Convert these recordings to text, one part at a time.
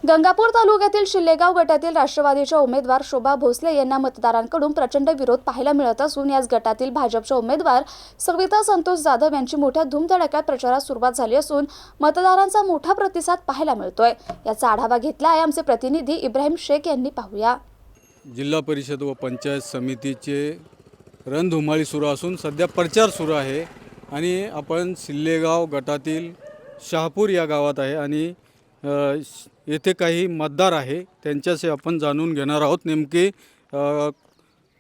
गंगापूर तालुक्यातील शिल्लेगाव गटातील राष्ट्रवादीच्या उमेदवार शोभा भोसले यांना मतदारांकडून प्रचंड विरोध पाहायला मिळत असून याच गटातील भाजपच्या उमेदवार सविता संतोष जाधव यांची मोठ्या धूमधडाक्यात प्रचारात सुरुवात झाली असून मतदारांचा मोठा प्रतिसाद पाहायला मिळतोय। याचा आढावा घेतला आहे आमचे प्रतिनिधी इब्राहिम शेख यांनी। पाहूया। जिल्हा परिषद व पंचायत समितीचे रणधुमाळी सुरू असून सध्या प्रचार सुरू आहे आणि आपण शिल्लेगाव गटातील शहापूर या गावात आहे आणि येथे काही मतदार आहे त्यांच्याशी आपण जाणून घेणार आहोत नेमके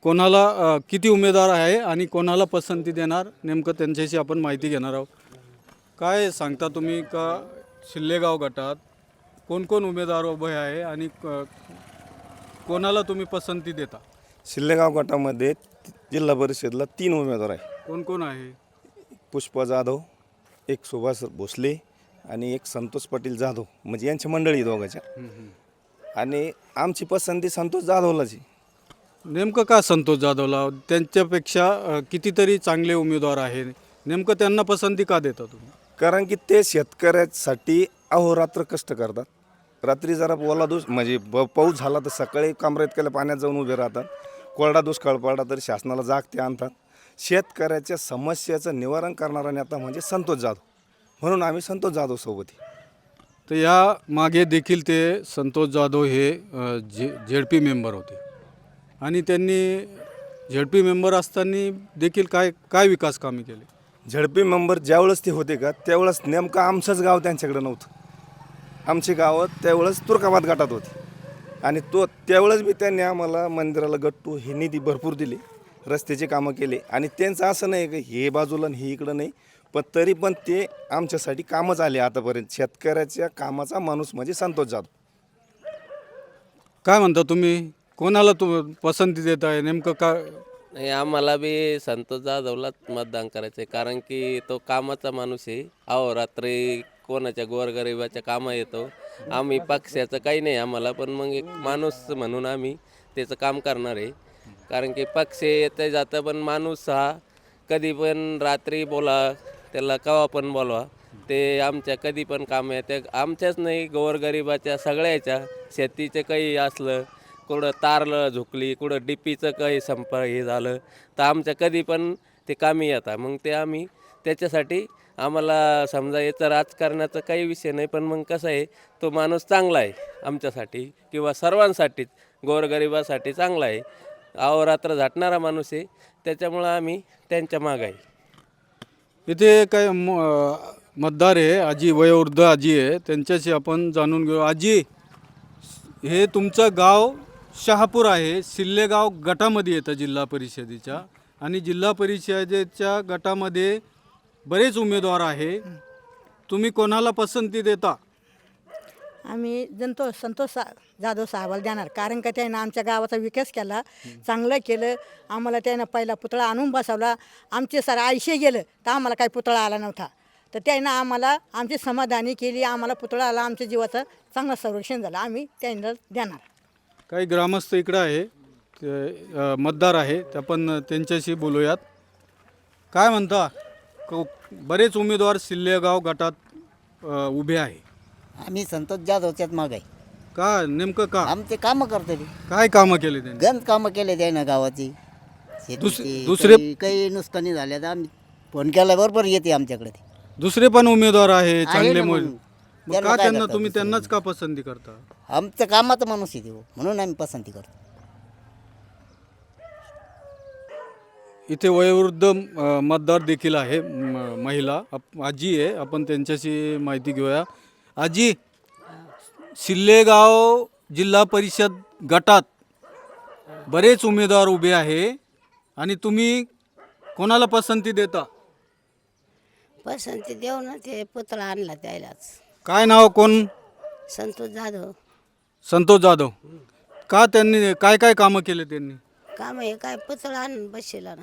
कोणाला किती उमेदवार आहे आणि कोणाला पसंती देणार नेमकं त्यांच्याशी आपण माहिती घेणार आहोत। काय सांगता तुम्ही का शिल्लेगाव गटात कोण कोण उमेदवार उभे आहे आणि कोणाला तुम्ही पसंती देता? शिल्लेगाव गटामध्ये जिल्हा परिषदला 3 उमेदवार आहे। कोण कोण आहे? पुष्पा जाधव, एक सुभाष भोसले आणि एक संतोष पाटील जाधव, म्हणजे यांची मंडळी दोघांच्या। आणि आमची पसंती संतोष जाधवलाच आहे। नेमकं का संतोष जाधवला? त्यांच्यापेक्षा कितीतरी चांगले उमेदवार आहे, नेमकं त्यांना पसंती का देता तुम्ही? कारण की ते शेतकऱ्यासाठी अहोरात्र कष्ट करतात। रात्री जरा ओला म्हणजे पाऊस झाला तर सकाळी कमरेत पाण्यात जाऊन उभे राहतात। कोरडा दुष्काळ पडला तरी शासनाला जाग ते आणतात। शेतकऱ्याच्या समस्याचं निवारण करणारा नेता म्हणजे संतोष जाधव, म्हणून आम्ही संतोष जाधव सोबत आहे। तर या मागे देखील ते संतोष जाधव हे झेडपी मेंबर होते आणि त्यांनी झेडपी मेंबर असताना देखील काय विकास कामे केले? झेडपी मेंबर ज्यावेळेस ते होते का त्यावेळेस नेमकं आमचंच गाव त्यांच्याकडे नव्हतं। आमचे गाव त्यावेळेस तुर्काबाद गटात होते आणि त्यावेळेस बी त्यांनी आम्हाला मंदिराला गट्टू हे निधी भरपूर दिले, रस्त्याचे कामं केले। आणि त्यांचं असं नाही की हे बाजूला हे इकडं नाही, पण तरी पण ते आमच्यासाठी कामच आले आतापर्यंत। शेतकऱ्याच्या कामाचा माणूस म्हणजे संतोष जाधव। काय म्हणता तुम्ही, कोणाला पसंती देत आहे नेमकं का? नाही, आम्हाला बी संतोष जाधवलाच मतदान करायचं आहे, कारण की तो कामाचा माणूस आहे। अहोरात्री कोणाच्या गोरगरिबाच्या कामं येतो। आम्ही पक्षाचं काही नाही आम्हाला, पण मग एक माणूस म्हणून आम्ही त्याचं काम करणार आहे। कारण की पक्ष येतं जातं, पण माणूस हा कधी पण रात्री बोला, त्याला केव्हा पण बोलवा, ते आमच्या कधी पण काम येते। आमच्याच नाही, गोरगरिबाच्या सगळ्याच्या। शेतीचं काही असलं, कुठं तारलं झुकली, कुठं डीपीचं काही हे झालं तर आमच्या कधी पण ते कामी येतात। मग ते आम्ही त्याच्यासाठी आम्हाला समजा याचं राजकारणाचा काही विषय नाही, पण मग कसं आहे तो माणूस चांगला आहे आमच्यासाठी किंवा सर्वांसाठीच, गोरगरिबासाठी चांगला आहे, अहोरात्र झटणारा माणूस आहे, त्याच्यामुळं आम्ही त्यांच्या मागं आहे। इथे काय मतदार आहे, आजी वयोवृद्ध आजी आहे, त्यांच्याशी आपण जाणून घेऊ। आजी, हे तुमचं गाव शहापूर आहे, शिल्लेगाव गटामध्ये येतं जिल्हा परिषदेच्या, आणि जिल्हा परिषदेच्या गटामध्ये बरेच उमेदवार आहे, तुम्ही कोणाला पसंती देता? आम्ही संतोष जाधव साहेबाला देणार, कारण का त्यानं आमच्या गावाचा विकास केला, चांगलं केलं। आम्हाला त्यानं पहिला पुतळा आणून बसवला। आमचे सारे आयुष्य गेलं तर आम्हाला काही पुतळा आला नव्हता, तर त्यानं आम्हाला आमची समाधानी केली, आम्हाला पुतळा आला, आमच्या जीवाचं चांगलं संरक्षण झालं, आम्ही त्यांना देणार। काही ग्रामस्थ इकडं आहे, मतदार आहे, आपण त्यांच्याशी बोलूयात। काय म्हणता, बरेच उमेदवार शिल्लेगाव गटात उभे आहे, आम्ही संतोष जाधवच्याच माग आहे। का नेमकं का? आमचे कामं करते, काय कामं केले त्यांनी? गंज कामं केले त्यानं गावाची। दुसरे काही नुकसानी झाल्या तर आम्ही फोन केला बरोबर येते आमच्याकडे। दुसरे पण उमेदवार आहे चांगले, ना मग. मग त्यांना का काय त्यांना करता तुम्ही दुसरं? त्यांनाच का पसंती करता? आमचं कामाचा माणूस आहे तो, म्हणून आम्ही पसंती करतो। इथे वयोवृद्ध मतदार देखील आहे, महिला आजी आहे, आपण त्यांच्याशी माहिती घेऊया। आजी, शिल्लेगाव जिल्हा परिषद गटात बरेच उमेदवार उभे आहे आणि तुम्ही कोणाला पसंती देता? पसंती देऊ ना, ते पुतळा आणला त्यालाच। काय नाव? कोण? संतोष जाधव। संतोष जाधव। का त्यांनी काय कामं केले त्यांनी? काम हे काय पुतळा आणून बसला ना।